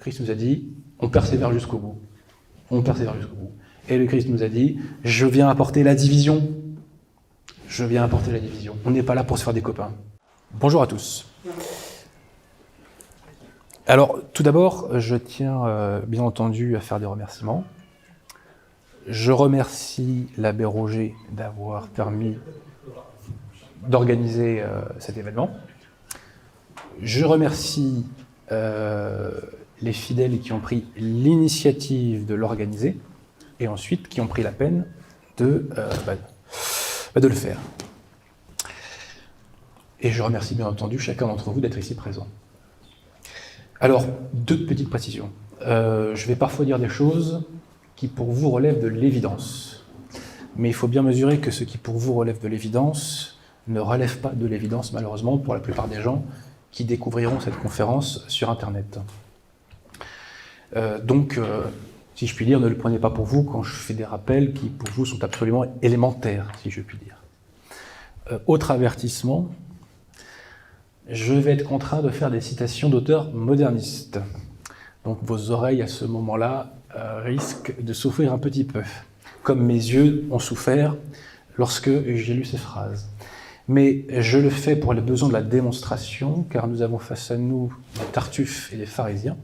Christ nous a dit, on persévère jusqu'au bout. On persévère jusqu'au bout. Et le Christ nous a dit, je viens apporter la division. Je viens apporter la division. On n'est pas là pour se faire des copains. Bonjour à tous. Alors, tout d'abord, je tiens bien entendu à faire des remerciements. Je remercie l'abbé Roger d'avoir permis d'organiser cet événement. Je remercie les fidèles qui ont pris l'initiative de l'organiser et ensuite qui ont pris la peine de le faire. Et je remercie bien entendu chacun d'entre vous d'être ici présent. Alors, deux petites précisions. Je vais parfois dire des choses qui pour vous relèvent de l'évidence. Mais il faut bien mesurer que ce qui pour vous relève de l'évidence ne relève pas de l'évidence, malheureusement, pour la plupart des gens qui découvriront cette conférence sur Internet. Donc, si je puis dire, ne le prenez pas pour vous quand je fais des rappels qui, pour vous, sont absolument élémentaires, si je puis dire. Autre avertissement, je vais être contraint de faire des citations d'auteurs modernistes. Donc, vos oreilles, à ce moment-là, risquent de souffrir un petit peu, comme mes yeux ont souffert lorsque j'ai lu ces phrases. Mais je le fais pour les besoins de la démonstration, car nous avons face à nous des Tartuffes et des pharisiens.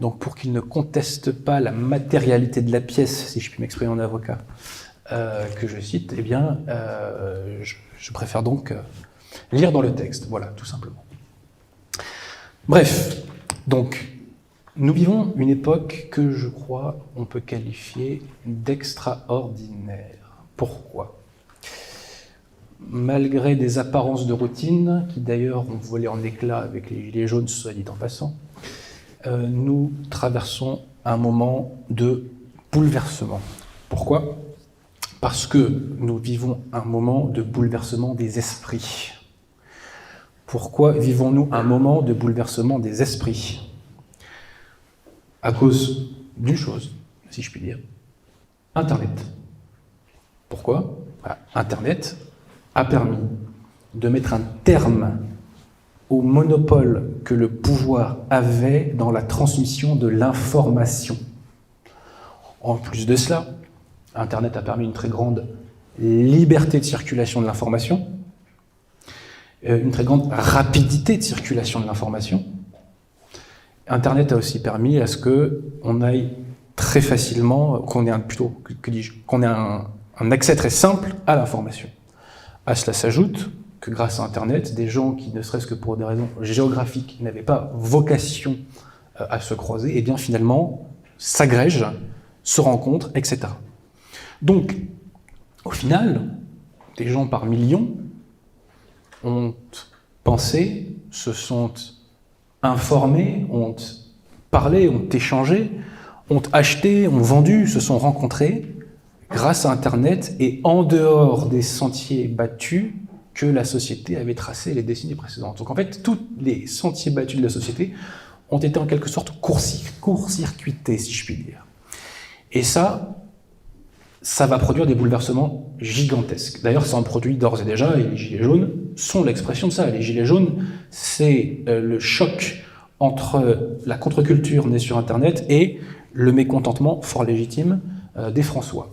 Donc pour qu'ils ne contestent pas la matérialité de la pièce, si je puis m'exprimer en avocat, que je cite, eh bien, je préfère donc lire dans le texte, voilà, tout simplement. Bref, donc, nous vivons une époque que je crois on peut qualifier d'extraordinaire. Pourquoi ? Malgré des apparences de routine, qui d'ailleurs ont volé en éclats avec les gilets jaunes, soit dit en passant, nous traversons un moment de bouleversement. Pourquoi ? Parce que nous vivons un moment de bouleversement des esprits. Pourquoi vivons-nous un moment de bouleversement des esprits ? À cause d'une chose, si je puis dire, Internet. Pourquoi ? Internet a permis de mettre un terme au monopole que le pouvoir avait dans la transmission de l'information. En plus de cela, Internet a permis une très grande liberté de circulation de l'information, une très grande rapidité de circulation de l'information. Internet a aussi permis à ce qu'on aille très facilement, qu'on ait un accès très simple à l'information. À cela s'ajoute que grâce à Internet, des gens qui, ne serait-ce que pour des raisons géographiques, n'avaient pas vocation à se croiser, et bien finalement s'agrègent, se rencontrent, etc. Donc, au final, des gens par millions ont pensé, se sont informés, ont parlé, ont échangé, ont acheté, ont vendu, se sont rencontrés grâce à Internet et en dehors des sentiers battus que la société avait tracés les décennies précédentes. Donc en fait, tous les sentiers battus de la société ont été en quelque sorte court-circuités, si je puis dire. Et ça va produire des bouleversements gigantesques. D'ailleurs, ça en produit d'ores et déjà, et les gilets jaunes sont l'expression de ça. Les gilets jaunes, c'est le choc entre la contre-culture née sur Internet et le mécontentement fort légitime des François.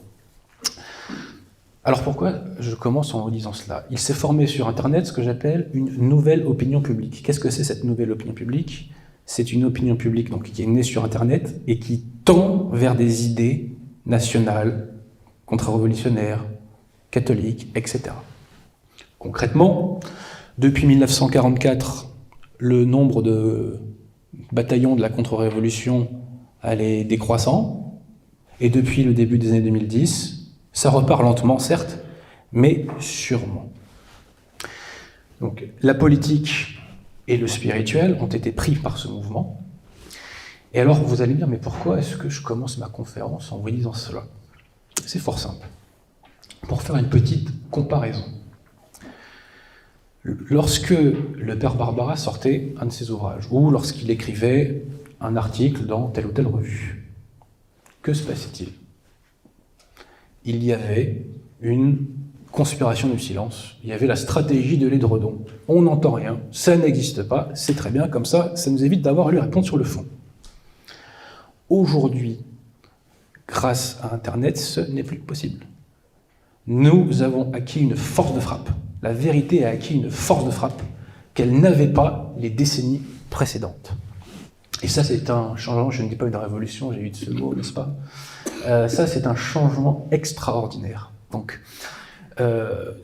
Alors pourquoi je commence en vous disant cela ? Il s'est formé sur Internet ce que j'appelle une nouvelle opinion publique. Qu'est-ce que c'est cette nouvelle opinion publique ? C'est une opinion publique donc, qui est née sur Internet et qui tend vers des idées nationales, contre-révolutionnaires, catholiques, etc. Concrètement, depuis 1944, le nombre de bataillons de la contre-révolution allait décroissant, et depuis le début des années 2010, ça repart lentement, certes, mais sûrement. Donc, la politique et le spirituel ont été pris par ce mouvement. Et alors, vous allez me dire, mais pourquoi est-ce que je commence ma conférence en vous disant cela ? C'est fort simple. Pour faire une petite comparaison. Lorsque le père Barbara sortait un de ses ouvrages, ou lorsqu'il écrivait un article dans telle ou telle revue, que se passait-il ? Il y avait une conspiration du silence, il y avait la stratégie de l'édredon. On n'entend rien, ça n'existe pas, c'est très bien, comme ça nous évite d'avoir à lui répondre sur le fond. Aujourd'hui, grâce à Internet, ce n'est plus possible. Nous avons acquis une force de frappe. La vérité a acquis une force de frappe qu'elle n'avait pas les décennies précédentes. Et ça, c'est un changement, je ne dis pas une révolution, j'ai eu de ce mot, n'est-ce pas ? Ça, c'est un changement extraordinaire. Donc,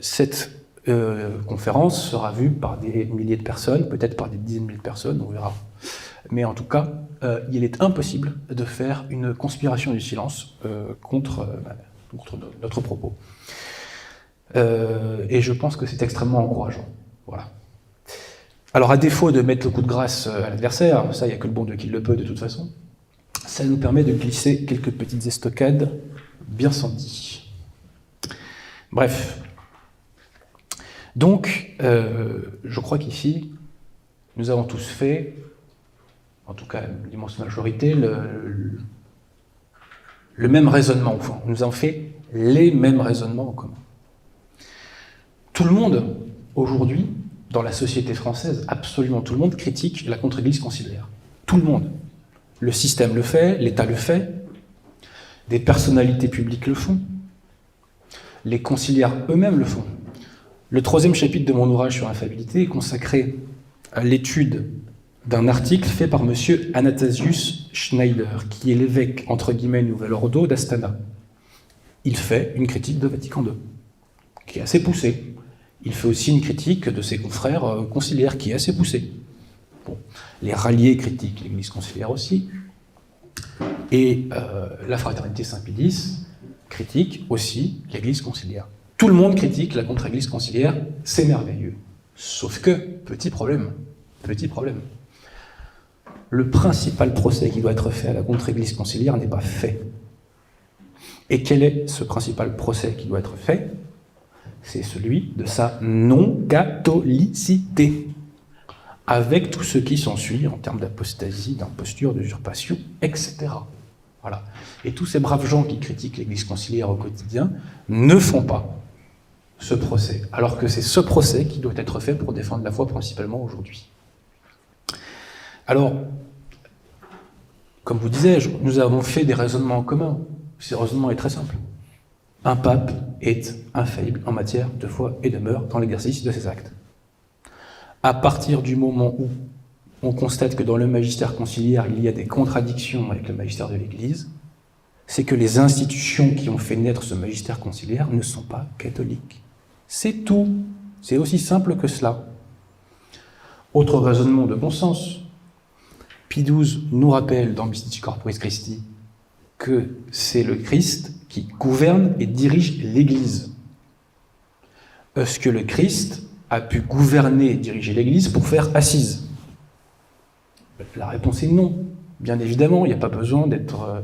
cette conférence sera vue par des milliers de personnes, peut-être par des dizaines de milliers de personnes, on verra. Mais en tout cas, il est impossible de faire une conspiration du silence contre notre propos. Et je pense que c'est extrêmement encourageant. Voilà. Alors, à défaut de mettre le coup de grâce à l'adversaire, ça, il n'y a que le bon Dieu qui le peut de toute façon, ça nous permet de glisser quelques petites estocades bien senties. Bref. Donc, je crois qu'ici, nous avons tous fait, en tout cas l'immense majorité, le même raisonnement au fond. Nous avons fait les mêmes raisonnements en commun. Tout le monde, aujourd'hui, dans la société française, absolument tout le monde critique la contre-église conciliaire. Tout le monde. Le système le fait, l'État le fait, des personnalités publiques le font, les conciliaires eux-mêmes le font. Le 3e chapitre de mon ouvrage sur l'infaillibilité est consacré à l'étude d'un article fait par M. Anastasius Schneider, qui est l'évêque, entre guillemets, Nouvel Ordo d'Astana. Il fait une critique de Vatican II, qui est assez poussée. Il fait aussi une critique de ses confrères conciliaires, qui est assez poussée. Bon. Les ralliés critiquent l'Église conciliaire aussi. Et la Fraternité Saint-Pie-X critique aussi l'Église conciliaire. Tout le monde critique la contre-église conciliaire, c'est merveilleux. Sauf que, petit problème, le principal procès qui doit être fait à la contre-église conciliaire n'est pas fait. Et quel est ce principal procès qui doit être fait ? C'est celui de sa non-catholicité, avec tout ce qui s'ensuit en termes d'apostasie, d'imposture, d'usurpation, etc. Voilà. Et tous ces braves gens qui critiquent l'Église conciliaire au quotidien ne font pas ce procès, alors que c'est ce procès qui doit être fait pour défendre la foi principalement aujourd'hui. Alors, comme vous disais-je, nous avons fait des raisonnements en commun. Ce raisonnement est très simple. Un pape est infaillible en matière de foi et de mœurs dans l'exercice de ses actes. À partir du moment où on constate que dans le magistère conciliaire, il y a des contradictions avec le magistère de l'Église, c'est que les institutions qui ont fait naître ce magistère conciliaire ne sont pas catholiques. C'est tout. C'est aussi simple que cela. Autre raisonnement de bon sens. Pie XII nous rappelle dans Mystici Corporis Christi que c'est le Christ qui gouverne et dirige l'Église. Est-ce que le Christ a pu gouverner et diriger l'Église pour faire assise ? La réponse est non. Bien évidemment, il n'y a pas besoin d'être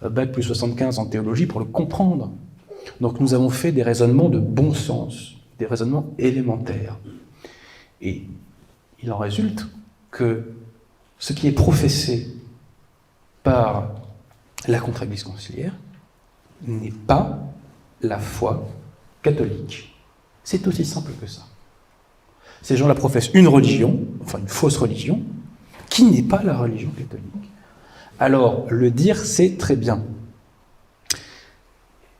bac plus 75 en théologie pour le comprendre. Donc nous avons fait des raisonnements de bon sens, des raisonnements élémentaires. Et il en résulte que ce qui est professé par la contre-église conciliaire n'est pas la foi catholique. C'est aussi simple que ça. Ces gens-là professent une religion, enfin une fausse religion, qui n'est pas la religion catholique. Alors, le dire, c'est très bien.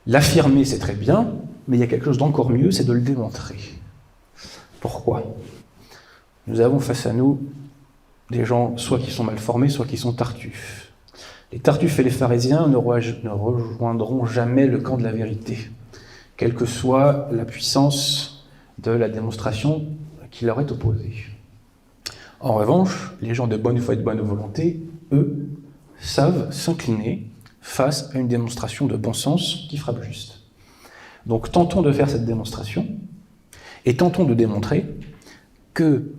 L'affirmer, c'est très bien, mais il y a quelque chose d'encore mieux, c'est de le démontrer. Pourquoi ? Nous avons face à nous des gens soit qui sont mal formés, soit qui sont tartuffes. Les tartuffes et les pharisiens ne rejoindront jamais le camp de la vérité, quelle que soit la puissance de la démonstration qui leur est opposée. En revanche, les gens de bonne foi et de bonne volonté, eux, savent s'incliner face à une démonstration de bon sens qui frappe juste. Donc tentons de faire cette démonstration et tentons de démontrer que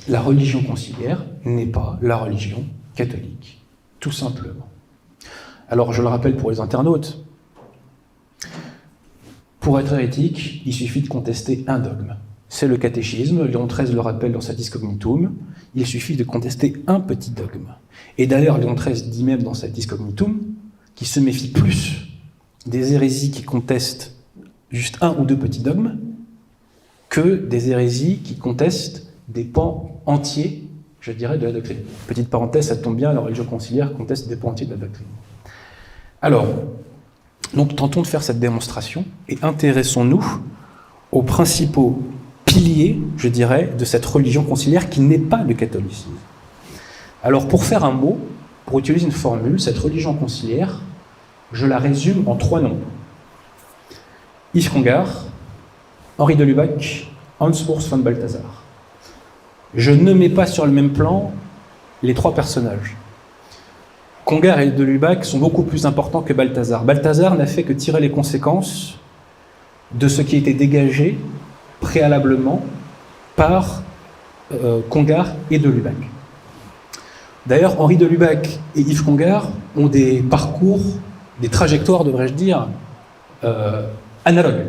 la religion conciliaire n'est pas la religion catholique, tout simplement. Alors je le rappelle pour les internautes, pour être hérétique, il suffit de contester un dogme. C'est le catéchisme, Léon XIII le rappelle dans sa Dis Cognitum, il suffit de contester un petit dogme. Et d'ailleurs, Léon XIII dit même dans sa Dis Cognitum qu'il se méfie plus des hérésies qui contestent juste un ou deux petits dogmes que des hérésies qui contestent des pans entiers je dirais, de la doctrine. Petite parenthèse, ça tombe bien, la religion conciliaire conteste des pans entiers de la doctrine. Alors, donc tentons de faire cette démonstration et intéressons-nous aux principaux piliers, je dirais, de cette religion conciliaire qui n'est pas le catholicisme. Alors, pour faire un mot, pour utiliser une formule, cette religion conciliaire, je la résume en 3 noms. Yves Congar, Henri de Lubac, Hans Urs von Balthasar. Je ne mets pas sur le même plan les 3 personnages. Congar et de Lubac sont beaucoup plus importants que Balthasar. Balthasar n'a fait que tirer les conséquences de ce qui était dégagé préalablement par Congar et de Lubac. D'ailleurs, Henri de Lubac et Yves Congar ont des parcours, des trajectoires, devrais-je dire, analogues.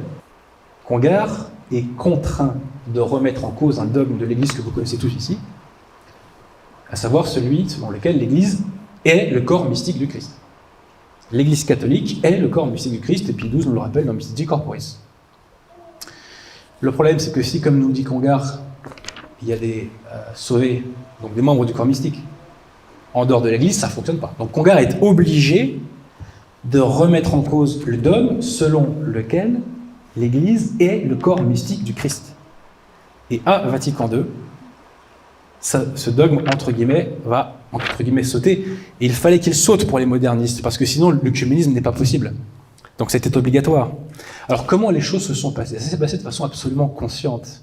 Congar est contraint de remettre en cause un dogme de l'Église que vous connaissez tous ici, à savoir celui selon lequel l'Église est le corps mystique du Christ. L'Église catholique est le corps mystique du Christ, et Pie XII nous le rappelle dans Mystici Corporis. Le problème, c'est que si, comme nous dit Congar, il y a des sauvés, donc des membres du corps mystique, en dehors de l'Église, ça ne fonctionne pas. Donc Congar est obligé de remettre en cause le dogme selon lequel l'Église est le corps mystique du Christ. Et à Vatican II, ce dogme, entre guillemets, va, entre guillemets, sauter. Et il fallait qu'il saute pour les modernistes, parce que sinon, l'œcuménisme n'est pas possible. Donc c'était obligatoire. Alors comment les choses se sont passées? Ça s'est passé de façon absolument consciente.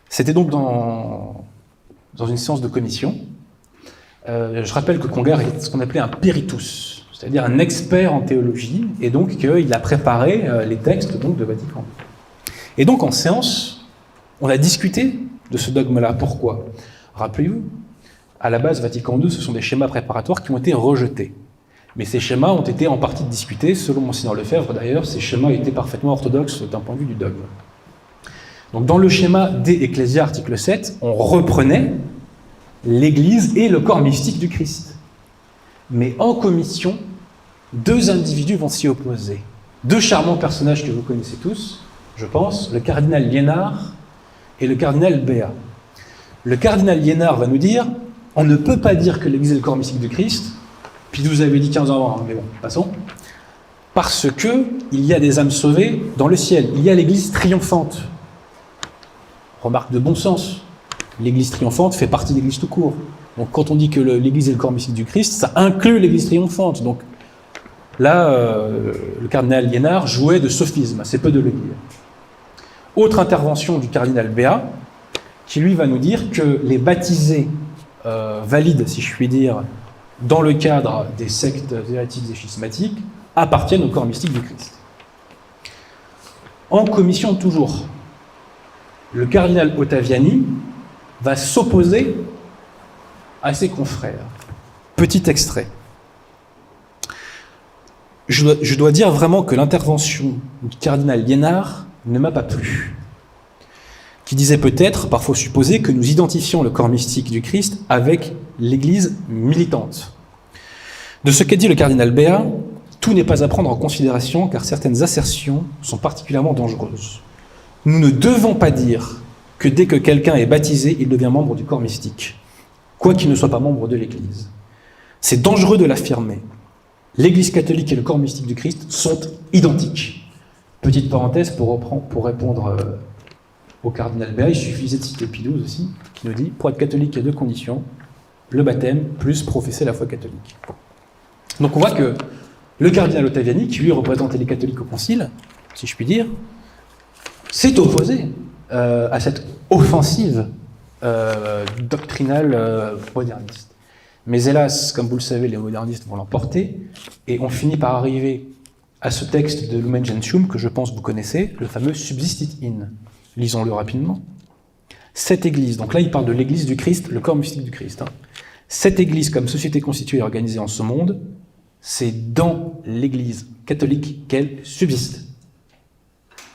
C'était donc dans une séance de commission. Je rappelle que Congar est ce qu'on appelait un peritus, c'est-à-dire un expert en théologie, et donc qu'il a préparé les textes donc, de Vatican. Et donc en séance, on a discuté de ce dogme-là. Pourquoi? Rappelez-vous, à la base, Vatican II, ce sont des schémas préparatoires qui ont été rejetés. Mais ces schémas ont été en partie discutés. Selon Monseigneur Lefebvre, d'ailleurs, ces schémas étaient parfaitement orthodoxes d'un point de vue du dogme. Donc dans le schéma De Ecclesia, article 7, on reprenait l'Église et le corps mystique du Christ. Mais en commission, 2 individus vont s'y opposer. 2 charmants personnages que vous connaissez tous, je pense, le cardinal Liénard et le cardinal Béat. Le cardinal Liénard va nous dire « On ne peut pas dire que l'Église est le corps mystique du Christ », puis vous avez dit 15 ans avant, mais bon, passons, parce qu'il y a des âmes sauvées dans le ciel, il y a l'Église triomphante. Remarque de bon sens, l'Église triomphante fait partie de l'Église tout court. Donc quand on dit que l'Église est le corps mystique du Christ, ça inclut l'Église triomphante. Donc là, le cardinal Liénard jouait de sophisme, c'est peu de le dire. Autre intervention du cardinal Béat, qui lui va nous dire que les baptisés valides, si je puis dire, dans le cadre des sectes hérétiques et schismatiques, appartiennent au corps mystique du Christ. En commission toujours, le cardinal Ottaviani va s'opposer à ses confrères. Petit extrait. Je dois dire vraiment que l'intervention du cardinal Liénard ne m'a pas plu. Qui disait peut-être, parfois supposer, que nous identifions le corps mystique du Christ avec l'Église militante. De ce qu'a dit le cardinal Béat, tout n'est pas à prendre en considération car certaines assertions sont particulièrement dangereuses. Nous ne devons pas dire que dès que quelqu'un est baptisé, il devient membre du corps mystique, quoi qu'il ne soit pas membre de l'Église. C'est dangereux de l'affirmer. L'Église catholique et le corps mystique du Christ sont identiques. Petite parenthèse pour répondre au cardinal Béat, il suffisait de citer Pie XII aussi, qui nous dit « Pour être catholique, il y a 2 conditions, le baptême plus professer la foi catholique. » Donc on voit que le cardinal Ottaviani, qui lui représentait les catholiques au concile, si je puis dire, s'est opposé à cette offensive doctrinale moderniste. Mais hélas, comme vous le savez, les modernistes vont l'emporter, et on finit par arriver à ce texte de Lumen Gentium, que je pense vous connaissez, le fameux Subsistit in. Lisons-le rapidement. Cette Église, donc là il parle de l'Église du Christ, le corps mystique du Christ. Cette Église, comme société constituée et organisée en ce monde, c'est dans l'Église catholique qu'elle subsiste.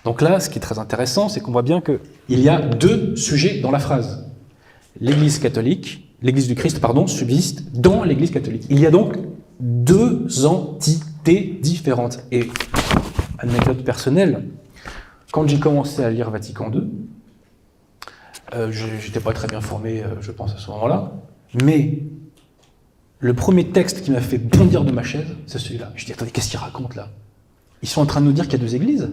Donc là, ce qui est très intéressant, c'est qu'on voit bien qu'il y a 2 sujets dans la phrase. L'Église catholique, l'Église du Christ, pardon, subsiste dans l'Église catholique. Il y a donc 2 entités différentes. Et, anecdote personnelle, quand j'ai commencé à lire Vatican II, J'étais pas très bien formé, je pense, à ce moment-là. Mais le premier texte qui m'a fait bondir de ma chaise, c'est celui-là. Je dis, attendez, qu'est-ce qu'ils racontent là? Ils sont en train de nous dire qu'il y a deux églises.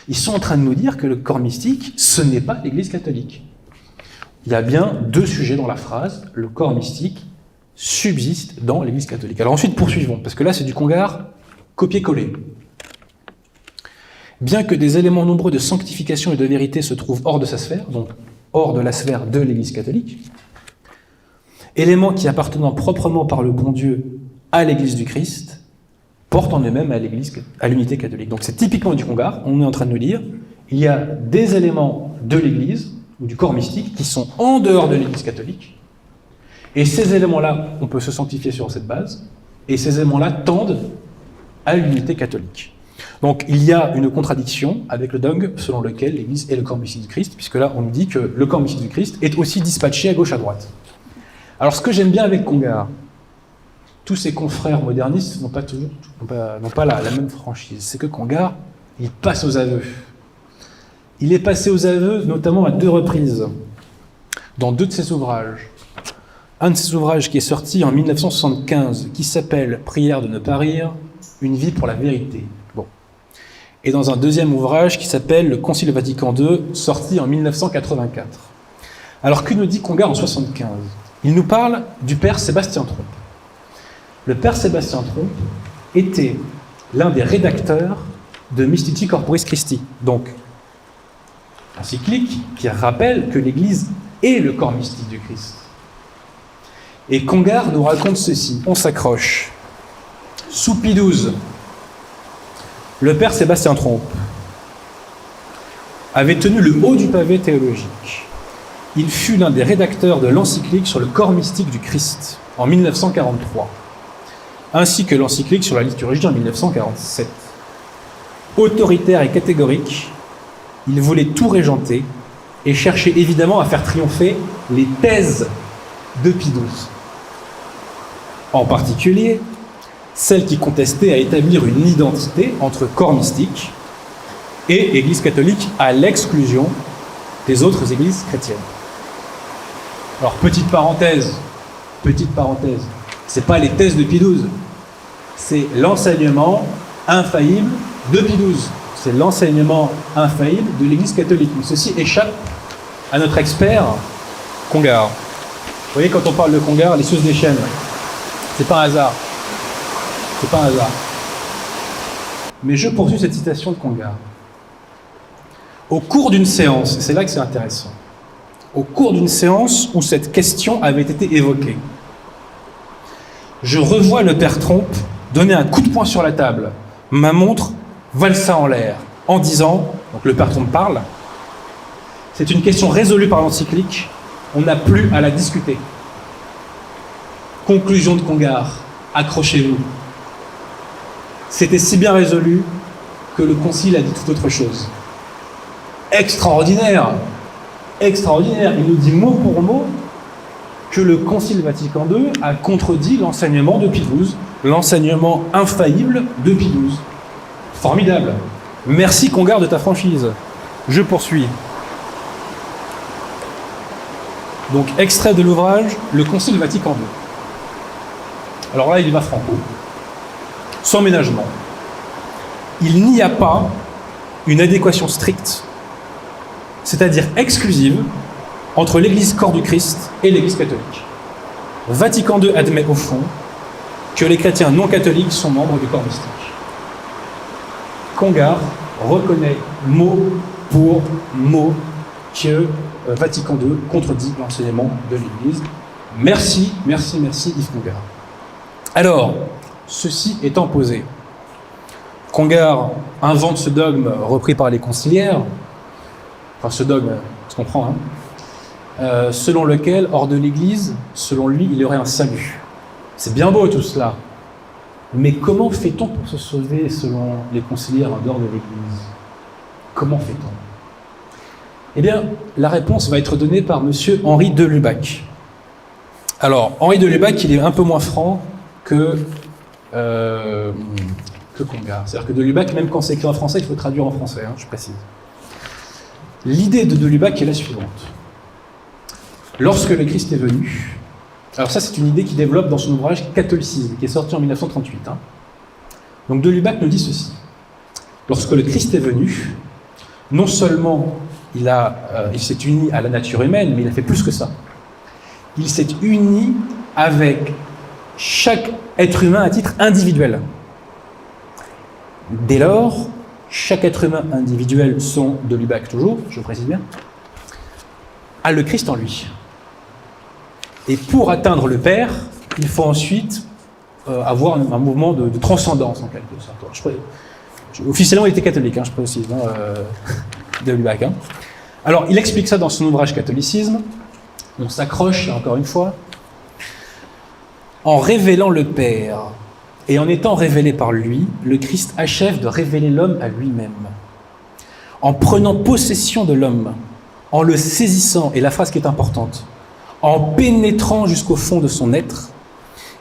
Ils sont en train de nous dire que le corps mystique, ce n'est pas l'église catholique. Il y a bien deux sujets dans la phrase. Le corps mystique subsiste dans l'église catholique. Alors ensuite, poursuivons, parce que là, c'est du Congar copier-coller. Bien que des éléments nombreux de sanctification et de vérité se trouvent hors de sa sphère, donc hors de la sphère de l'église catholique, éléments qui appartenant proprement par le bon Dieu à l'église du Christ, portent en eux-mêmes à l'unité catholique. Donc c'est typiquement du Congar, on est en train de nous dire, il y a des éléments de l'église, ou du corps mystique, qui sont en dehors de l'église catholique, et ces éléments-là, on peut se sanctifier sur cette base, et ces éléments-là tendent à l'unité catholique. Donc il y a une contradiction avec le dogme selon lequel l'Église est le corps mystique du Christ, puisque là on nous dit que le corps mystique du Christ est aussi dispatché à gauche à droite. Alors ce que j'aime bien avec Congar, tous ses confrères modernistes n'ont pas la même franchise, c'est que Congar, il passe aux aveux. Il est passé aux aveux notamment à deux reprises, dans deux de ses ouvrages. Un de ses ouvrages qui est sorti en 1975, qui s'appelle « Prière de ne pas rire, une vie pour la vérité ». Et dans un deuxième ouvrage qui s'appelle « Le Concile Vatican II », sorti en 1984. Alors, que nous dit Congar en 1975 ? Il nous parle du père Sébastien Trompe. Le père Sébastien Trompe était l'un des rédacteurs de Mystici Corporis Christi, donc encyclique qui rappelle que l'Église est le corps mystique du Christ. Et Congar nous raconte ceci, on s'accroche. Sous Pie XII, le père Sébastien Trompe avait tenu le haut du pavé théologique. Il fut l'un des rédacteurs de l'encyclique sur le corps mystique du Christ en 1943, ainsi que l'encyclique sur la liturgie en 1947. Autoritaire et catégorique, il voulait tout régenter et cherchait évidemment à faire triompher les thèses de Pie XII. En particulier, celle qui contestait à établir une identité entre corps mystique et Église catholique à l'exclusion des autres églises chrétiennes. Alors, petite parenthèse, c'est pas les thèses de Pie XII, c'est l'enseignement infaillible de Pie XII. C'est l'enseignement infaillible de l'Église catholique. Mais ceci échappe à notre expert Congar. Vous voyez, quand on parle de Congar, les choses déchaînent. C'est pas un hasard. C'est pas un hasard. Mais je poursuis cette citation de Congar. Au cours d'une séance, et c'est là que c'est intéressant, au cours d'une séance où cette question avait été évoquée, je revois le père Trompe donner un coup de poing sur la table, ma montre valsa en l'air, en disant, donc le père Trompe parle, c'est une question résolue par l'encyclique, on n'a plus à la discuter. Conclusion de Congar, accrochez-vous. C'était si bien résolu que le concile a dit tout autre chose. Extraordinaire! Extraordinaire! Il nous dit mot pour mot que le Concile Vatican II a contredit l'enseignement de Pie XII, l'enseignement infaillible de Pie XII. Formidable! Merci Congar de ta franchise. Je poursuis. Donc, extrait de l'ouvrage « Le Concile Vatican II ». Alors là, il va franco. Sans ménagement. Il n'y a pas une adéquation stricte, c'est-à-dire exclusive, entre l'Église corps du Christ et l'Église catholique. Vatican II admet au fond que les chrétiens non catholiques sont membres du corps mystique. Congar reconnaît mot pour mot que Vatican II contredit l'enseignement de l'Église. Merci Yves Congar. Alors, ceci étant posé, Congar invente ce dogme repris par les conciliaires, enfin ce dogme, on se comprend, selon lequel, hors de l'Église, selon lui, il y aurait un salut. C'est bien beau tout cela, mais comment fait-on pour se sauver selon les conciliaires en dehors de l'Église? Comment fait-on? Eh bien, la réponse va être donnée par M. Henri de Lubac. Alors, Henri de Lubac, il est un peu moins franc que Congar. C'est-à-dire que de Lubac, même quand c'est écrit en français, il faut traduire en français, je précise. L'idée de Lubac est la suivante. lorsque le Christ est venu, alors ça c'est une idée qu'il développe dans son ouvrage Catholicisme, qui est sorti en 1938. Donc de Lubac nous dit ceci. Lorsque le Christ est venu, non seulement il s'est uni à la nature humaine, mais il a fait plus que ça. Il s'est uni avec chaque être humain à titre individuel. Dès lors, chaque être humain individuel, son de Lubac toujours, je précise bien, a le Christ en lui. Et pour atteindre le Père, il faut ensuite avoir un mouvement de transcendance, en quelque sorte. Officiellement, il était catholique, je précise, de Lubac. Alors, il explique ça dans son ouvrage Catholicisme. On s'accroche, encore une fois. En révélant le Père et en étant révélé par lui, le Christ achève de révéler l'homme à lui-même. En prenant possession de l'homme, en le saisissant, et la phrase qui est importante, en pénétrant jusqu'au fond de son être,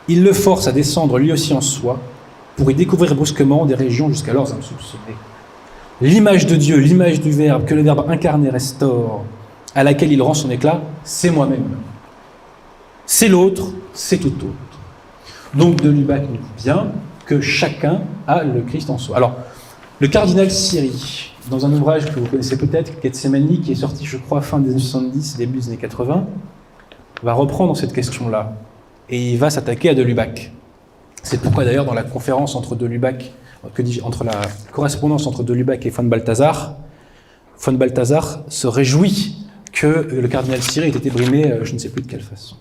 il le force à descendre lui aussi en soi, pour y découvrir brusquement des régions jusqu'alors insoupçonnées. L'image de Dieu, l'image du Verbe, que le Verbe incarné restaure, à laquelle il rend son éclat, c'est moi-même. C'est l'autre, c'est tout autre. Donc de Lubac nous dit bien que chacun a le Christ en soi. Alors, le cardinal Siri, dans un ouvrage que vous connaissez peut-être, Gethsemane, qui est sorti, je crois, fin des années 70, début des années 80, va reprendre cette question-là. Et il va s'attaquer à de Lubac. C'est pourquoi d'ailleurs dans la conférence entre de Lubac, entre la correspondance entre de Lubac et von Balthasar se réjouit que le cardinal Siri ait été brimé, je ne sais plus de quelle façon.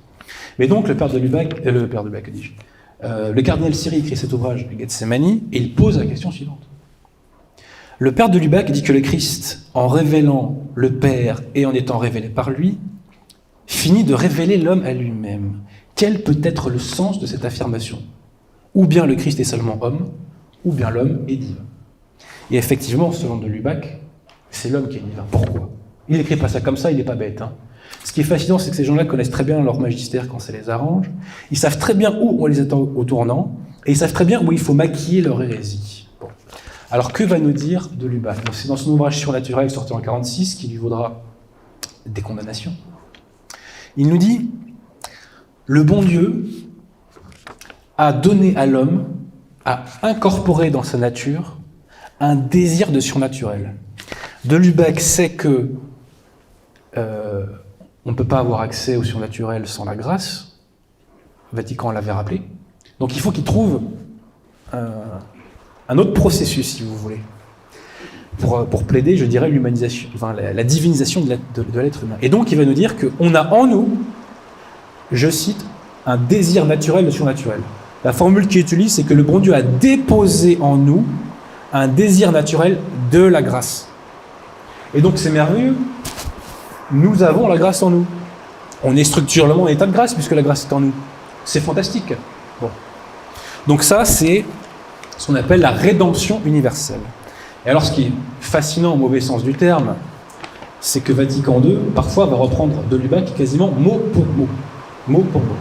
Mais donc le cardinal Siri écrit cet ouvrage, Gethsemane, et il pose la question suivante. Le père de Lubac dit que le Christ, en révélant le Père et en étant révélé par lui, finit de révéler l'homme à lui-même. Quel peut être le sens de cette affirmation ? Ou bien le Christ est seulement homme, ou bien l'homme est divin. Et effectivement, selon de Lubac, c'est l'homme qui est divin. Pourquoi ? Il n'écrit pas ça comme ça, il n'est pas bête. Ce qui est fascinant, c'est que ces gens-là connaissent très bien leur magistère quand ça les arrange. Ils savent très bien où on les attend au tournant, et ils savent très bien où il faut maquiller leur hérésie. Bon. Alors que va nous dire de Lubac ? C'est dans son ouvrage Surnaturel, sorti en 1946, qui lui vaudra des condamnations. Il nous dit « Le bon Dieu a donné à l'homme, a incorporé dans sa nature un désir de surnaturel. » De Lubac sait que on ne peut pas avoir accès au surnaturel sans la grâce. Vatican l'avait rappelé. Donc il faut qu'il trouve un autre processus, si vous voulez, pour plaider, je dirais, l'humanisation, la divinisation de l'être humain. Et donc il va nous dire qu'on a en nous, je cite, un désir naturel de surnaturel. La formule qu'il utilise, c'est que le bon Dieu a déposé en nous un désir naturel de la grâce. Et donc c'est merveilleux. Nous avons la grâce en nous. On est structurellement en état de grâce puisque la grâce est en nous. C'est fantastique. Bon. Donc ça, c'est ce qu'on appelle la rédemption universelle. Et alors ce qui est fascinant au mauvais sens du terme, c'est que Vatican II, parfois, va reprendre de Lubac quasiment mot pour mot. Mot pour mot.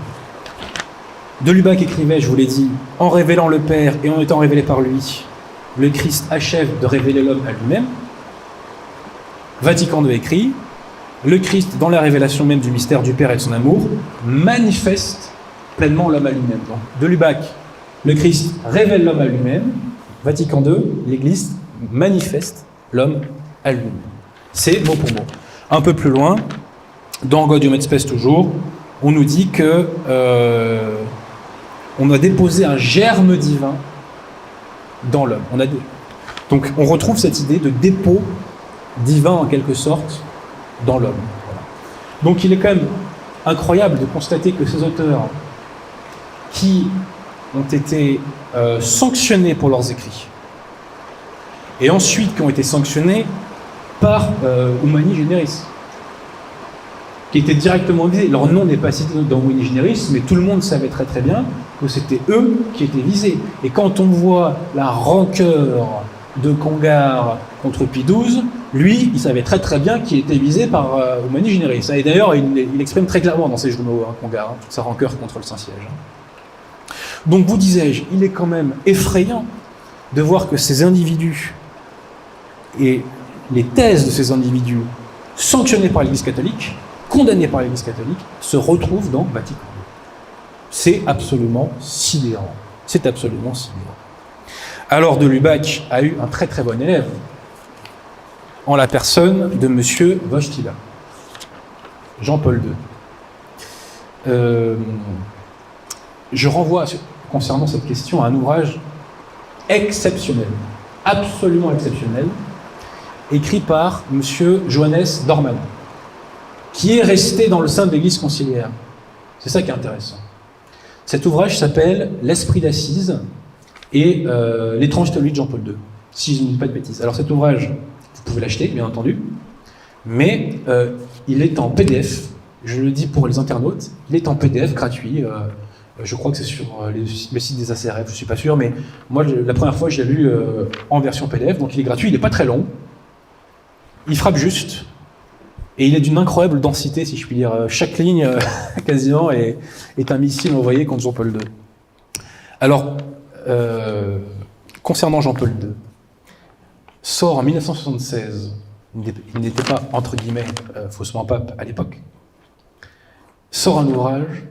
De Lubac écrivait, je vous l'ai dit, en révélant le Père et en étant révélé par lui, le Christ achève de révéler l'homme à lui-même. Vatican II écrit, le Christ, dans la révélation même du mystère du Père et de son amour, manifeste pleinement l'homme à lui-même. Donc, de Lubac, le Christ révèle l'homme à lui-même. Vatican II, l'Église manifeste l'homme à lui-même. C'est mot pour mot. Un peu plus loin, dans Gaudium et Spes toujours, on nous dit que on a déposé un germe divin dans l'homme. Donc on retrouve cette idée de dépôt divin en quelque sorte dans l'homme. Voilà. Donc il est quand même incroyable de constater que ces auteurs qui ont été sanctionnés pour leurs écrits et ensuite qui ont été sanctionnés par Humani Generis, qui étaient directement visés. Leur nom n'est pas cité dans Humani Generis, mais tout le monde savait très très bien que c'était eux qui étaient visés. Et quand on voit la rancœur de Congar contre Pie XII, lui, il savait très très bien qu'il était visé par Humani Generis. Et d'ailleurs, il exprime très clairement dans ses journaux, Congar, toute sa rancœur contre le Saint-Siège. Donc, vous disais-je, il est quand même effrayant de voir que ces individus et les thèses de ces individus sanctionnés par l'Église catholique condamnés par l'Église catholique, se retrouvent dans Vatican II. C'est absolument sidérant. C'est absolument sidérant. Alors de Lubac a eu un très très bon élève, en la personne de M. Wojtyla, Jean-Paul II. Je renvoie, concernant cette question, à un ouvrage exceptionnel, absolument exceptionnel, écrit par M. Johannes Dorman, qui est resté dans le sein de l'Église conciliaire. C'est ça qui est intéressant. Cet ouvrage s'appelle « L'esprit d'assise et l'étrange théologie de Jean-Paul II », si je ne dis pas de bêtises. Alors cet ouvrage, vous pouvez l'acheter, bien entendu, mais il est en PDF, je le dis pour les internautes, il est en PDF gratuit, je crois que c'est sur le site des ACRF, je ne suis pas sûr, mais moi, la première fois, je l'ai lu en version PDF, donc il est gratuit, il n'est pas très long, il frappe juste, et il est d'une incroyable densité, si je puis dire. Chaque ligne, quasiment, est un missile envoyé contre Jean-Paul II. Alors, concernant Jean-Paul II, sort en 1976, il n'était pas, entre guillemets, faussement pape à l'époque, sort un ouvrage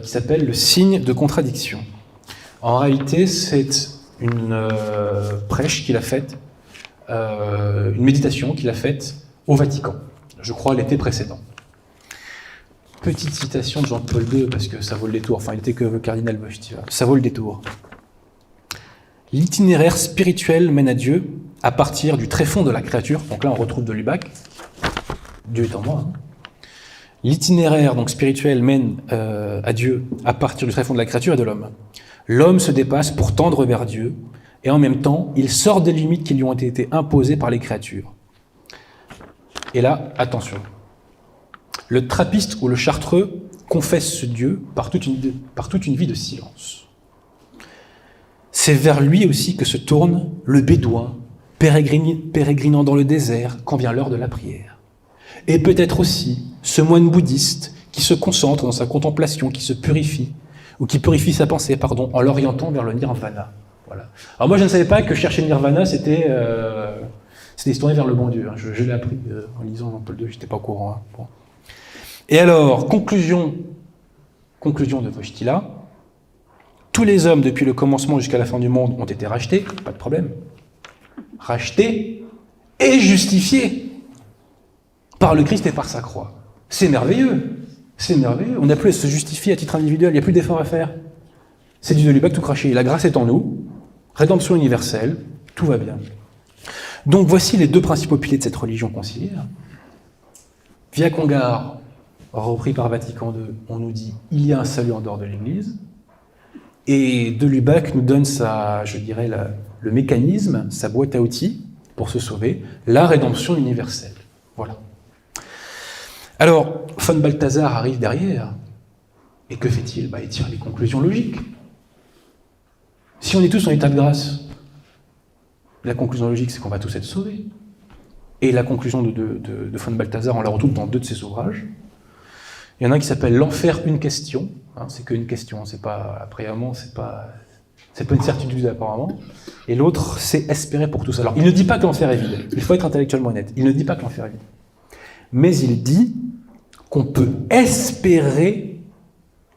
qui s'appelle « Le signe de contradiction ». En réalité, c'est une prêche qu'il a faite, une méditation qu'il a faite au Vatican, je crois l'été précédent. Petite citation de Jean-Paul II, parce que ça vaut le détour, enfin il était que cardinal Wojtyla, ça vaut le détour. « L'itinéraire spirituel mène à Dieu à partir du tréfonds de la créature », donc là on retrouve de Lubac, Dieu est en moi, hein. L'itinéraire donc spirituel mène à Dieu à partir du tréfonds de la créature et de l'homme. L'homme se dépasse pour tendre vers Dieu, et en même temps, il sort des limites qui lui ont été imposées par les créatures. Et là, attention. Le trappiste ou le chartreux confesse ce Dieu par toute une vie de silence. C'est vers lui aussi que se tourne le bédouin, pérégrinant dans le désert quand vient l'heure de la prière. Et peut-être aussi ce moine bouddhiste qui se concentre dans sa contemplation, qui se purifie, ou qui purifie sa pensée, en l'orientant vers le nirvana. Voilà. Alors moi, je ne savais pas que chercher le nirvana, c'était se tourner vers le bon Dieu. Hein. Je l'ai appris en lisant Jean-Paul II, je n'étais pas au courant. Hein. Bon. Et alors, conclusion de Wojtyla, tous les hommes, depuis le commencement jusqu'à la fin du monde, ont été rachetés, pas de problème. Rachetés et justifiés par le Christ et par sa croix. C'est merveilleux. C'est merveilleux. On n'a plus à se justifier à titre individuel, il n'y a plus d'efforts à faire. C'est du de Lubac tout craché. La grâce est en nous, rédemption universelle, tout va bien. Donc voici les deux principaux piliers de cette religion conciliaire. Via Congar, repris par Vatican II, on nous dit il y a un salut en dehors de l'Église. Et de Lubac nous donne le mécanisme, sa boîte à outils pour se sauver, la rédemption universelle. Voilà. Alors, von Balthasar arrive derrière, et que fait-il ? Il tire les conclusions logiques. Si on est tous en état de grâce, la conclusion logique, c'est qu'on va tous être sauvés. Et la conclusion de von Balthasar, on la retrouve dans deux de ses ouvrages. Il y en a un qui s'appelle « L'enfer, une question ». C'est qu'une question, c'est pas une certitude apparemment. Et l'autre, c'est « Espérer pour tous ». Alors, il ne dit pas que l'enfer est vide. Il faut être intellectuellement honnête. Il ne dit pas que l'enfer est vide. Mais il dit qu'on peut espérer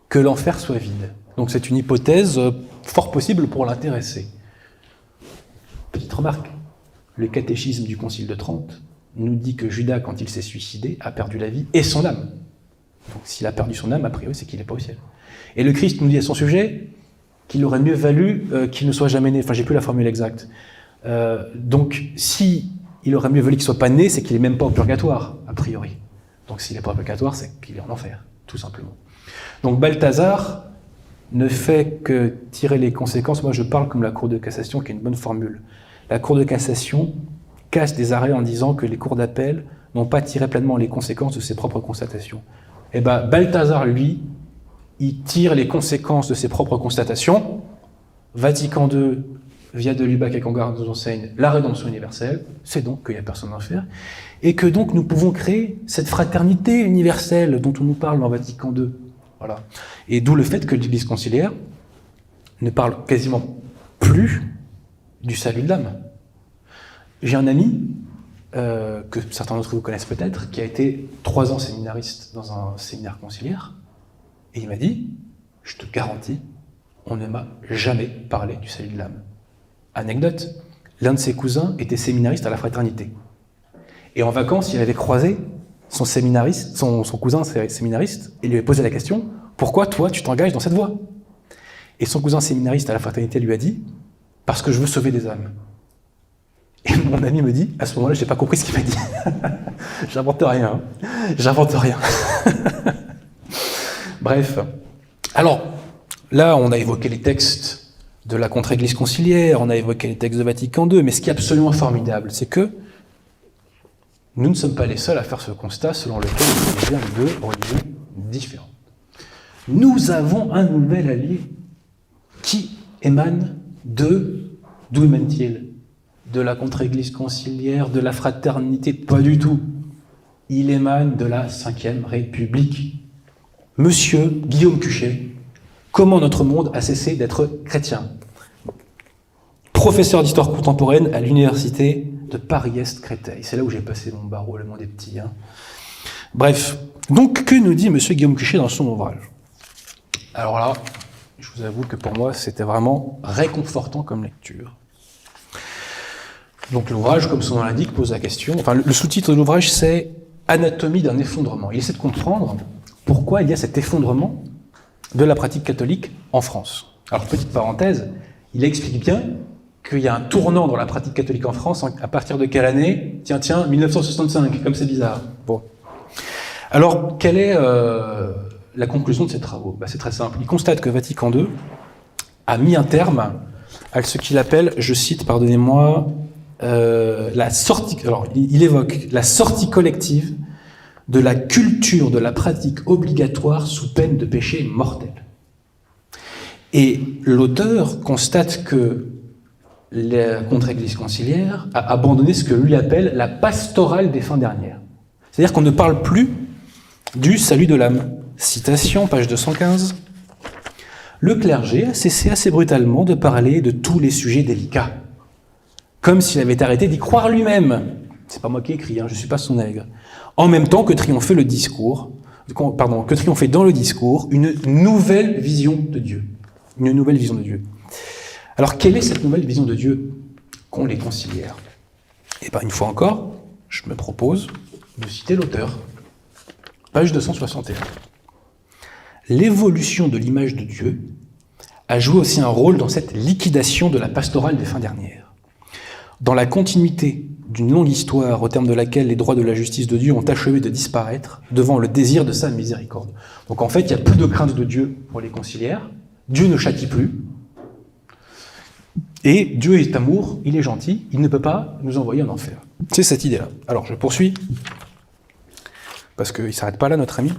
que l'enfer soit vide. Donc c'est une hypothèse fort possible pour l'intéresser. Petite remarque, le catéchisme du Concile de Trente nous dit que Judas, quand il s'est suicidé, a perdu la vie et son âme. Donc s'il a perdu son âme, a priori, c'est qu'il n'est pas au ciel. Et le Christ nous dit à son sujet qu'il aurait mieux valu qu'il ne soit jamais né. Enfin, j'ai plus la formule exacte. Donc, si il aurait mieux valu qu'il ne soit pas né, c'est qu'il n'est même pas au purgatoire, a priori. Donc s'il n'est pas au purgatoire, c'est qu'il est en enfer, tout simplement. Donc Balthasar ne fait que tirer les conséquences. Moi, je parle comme la Cour de cassation, qui est une bonne formule. La Cour de cassation casse des arrêts en disant que les cours d'appel n'ont pas tiré pleinement les conséquences de ses propres constatations. Eh bien, Balthasar, lui, il tire les conséquences de ses propres constatations. Vatican II, via de Lubac et Congar, nous enseigne la rédemption universelle, c'est donc qu'il n'y a personne à en faire, et que donc nous pouvons créer cette fraternité universelle dont on nous parle dans Vatican II. Voilà. Et d'où le fait que l'Église conciliaire ne parle quasiment plus du salut de l'âme. J'ai un ami que certains d'entre vous connaissent peut-être, qui a été 3 ans séminariste dans un séminaire conciliaire, et il m'a dit, je te garantis, on ne m'a jamais parlé du salut de l'âme. Anecdote, l'un de ses cousins était séminariste à la Fraternité. Et en vacances, il avait croisé son cousin séminariste, et lui avait posé la question, pourquoi toi tu t'engages dans cette voie? Et son cousin séminariste à la Fraternité lui a dit, parce que je veux sauver des âmes. Et mon ami me dit, à ce moment-là, je n'ai pas compris ce qu'il m'a dit. J'invente rien. J'invente rien. Bref. Alors, là, on a évoqué les textes de la contre-église conciliaire, on a évoqué les textes de Vatican II, mais ce qui est absolument formidable, c'est que nous ne sommes pas les seuls à faire ce constat selon lequel il y a deux religions différentes. Nous avons un nouvel allié qui émane d'où émane-t-il? De la contre-église conciliaire, de la fraternité? Pas du tout. Il émane de la Ve République. Monsieur Guillaume Cuchet, comment notre monde a cessé d'être chrétien? Professeur d'histoire contemporaine à l'université de Paris-Est-Créteil. C'est là où j'ai passé mon barreau, le monde est petit. Bref, donc que nous dit monsieur Guillaume Cuchet dans son ouvrage? Alors là, je vous avoue que pour moi, c'était vraiment réconfortant comme lecture. Donc l'ouvrage, comme son nom l'indique, pose la question, enfin le sous-titre de l'ouvrage, c'est « Anatomie d'un effondrement ». Il essaie de comprendre pourquoi il y a cet effondrement de la pratique catholique en France. Alors petite parenthèse, il explique bien qu'il y a un tournant dans la pratique catholique en France, à partir de quelle année? Tiens, 1965, comme c'est bizarre. Bon. Alors, quelle est la conclusion de ces travaux? C'est très simple. Il constate que Vatican II a mis un terme à ce qu'il appelle, je cite, pardonnez-moi, la sortie, alors il évoque la sortie collective de la culture de la pratique obligatoire sous peine de péché mortel. Et l'auteur constate que la contre-église conciliaire a abandonné ce que lui appelle la pastorale des fins dernières. C'est-à-dire qu'on ne parle plus du salut de l'âme. Citation, page 215. Le clergé a cessé assez brutalement de parler de tous les sujets délicats, comme s'il avait arrêté d'y croire lui-même. C'est pas moi qui écris, je ne suis pas son nègre. En même temps que triomphait dans le discours une nouvelle vision de Dieu. Une nouvelle vision de Dieu. Alors, quelle est cette nouvelle vision de Dieu qu'ont les conciliaires? Eh bien, une fois encore, je me propose de citer l'auteur. Page 261. L'évolution de l'image de Dieu a joué aussi un rôle dans cette liquidation de la pastorale des fins dernières. Dans la continuité d'une longue histoire au terme de laquelle les droits de la justice de Dieu ont achevé de disparaître devant le désir de sa miséricorde. Donc en fait, il y a plus de crainte de Dieu pour les conciliaires, Dieu ne châtie plus, et Dieu est amour, il est gentil, il ne peut pas nous envoyer en enfer. C'est cette idée-là. Alors je poursuis, parce qu'il ne s'arrête pas là, notre ami.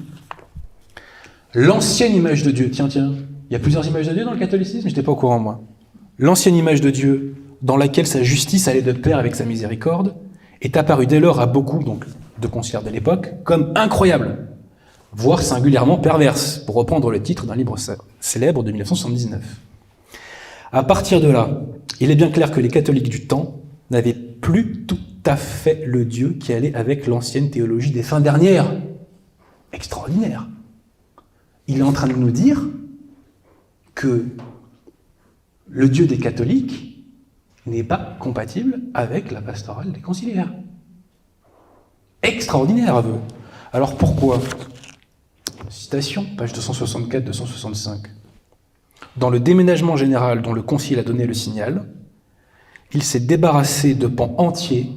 L'ancienne image de Dieu, tiens, il y a plusieurs images de Dieu dans le catholicisme, je n'étais pas au courant moi. L'ancienne image de Dieu, dans laquelle sa justice allait de pair avec sa miséricorde, est apparue dès lors à beaucoup donc, de conciliaires de l'époque comme incroyable, voire singulièrement perverse, pour reprendre le titre d'un livre célèbre de 1979. À partir de là, il est bien clair que les catholiques du temps n'avaient plus tout à fait le Dieu qui allait avec l'ancienne théologie des fins dernières. Extraordinaire. Il est en train de nous dire que le Dieu des catholiques n'est pas compatible avec la pastorale des conciliaires. Extraordinaire, aveu. Alors pourquoi? Citation, page 264-265. Dans le déménagement général dont le concile a donné le signal, il s'est débarrassé de pans entiers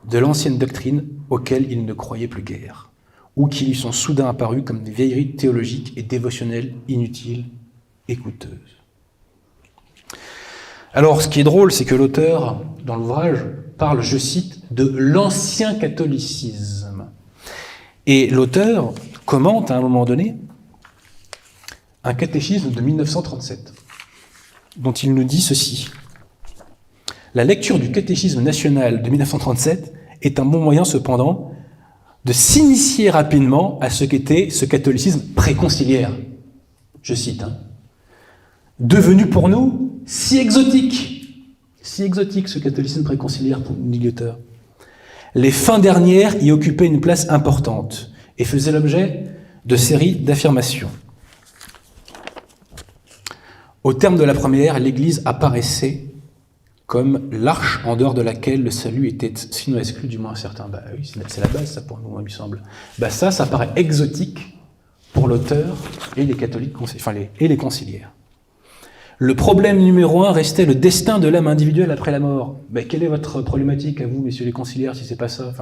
de l'ancienne doctrine auxquelles il ne croyait plus guère, ou qui lui sont soudain apparus comme des vieilleries théologiques et dévotionnelles inutiles et coûteuses. Alors, ce qui est drôle, c'est que l'auteur, dans l'ouvrage, parle, je cite, de l'ancien catholicisme. Et l'auteur commente, à un moment donné, un catéchisme de 1937, dont il nous dit ceci. La lecture du catéchisme national de 1937 est un bon moyen, cependant, de s'initier rapidement à ce qu'était ce catholicisme préconciliaire. Je cite, devenu pour nous si exotique ce catholicisme préconciliaire pour nous, l'auteur. Les fins dernières y occupaient une place importante et faisaient l'objet de séries d'affirmations. Au terme de la première, l'Église apparaissait comme l'arche en dehors de laquelle le salut était sinon exclu, du moins certain. Bah oui, c'est la base, ça, pour nous, il me semble. Bah ça paraît exotique pour l'auteur et les catholiques, et les conciliaires. Le problème numéro 1 restait le destin de l'âme individuelle après la mort. Mais quelle est votre problématique à vous, messieurs les conciliaires, si c'est pas ça?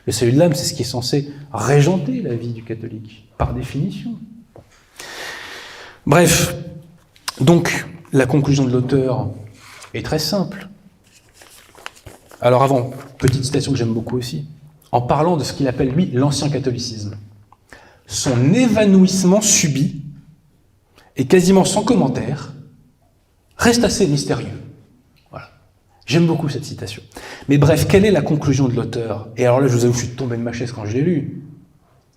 Le salut de l'âme, c'est ce qui est censé régenter la vie du catholique, par définition. Bref, donc, la conclusion de l'auteur est très simple. Alors avant, petite citation que j'aime beaucoup aussi, en parlant de ce qu'il appelle, lui, l'ancien catholicisme. Son évanouissement subit, et quasiment sans commentaire, reste assez mystérieux. Voilà. J'aime beaucoup cette citation. Mais bref, quelle est la conclusion de l'auteur? Et alors là, je vous avoue, je suis tombé de ma chaise quand je l'ai lu.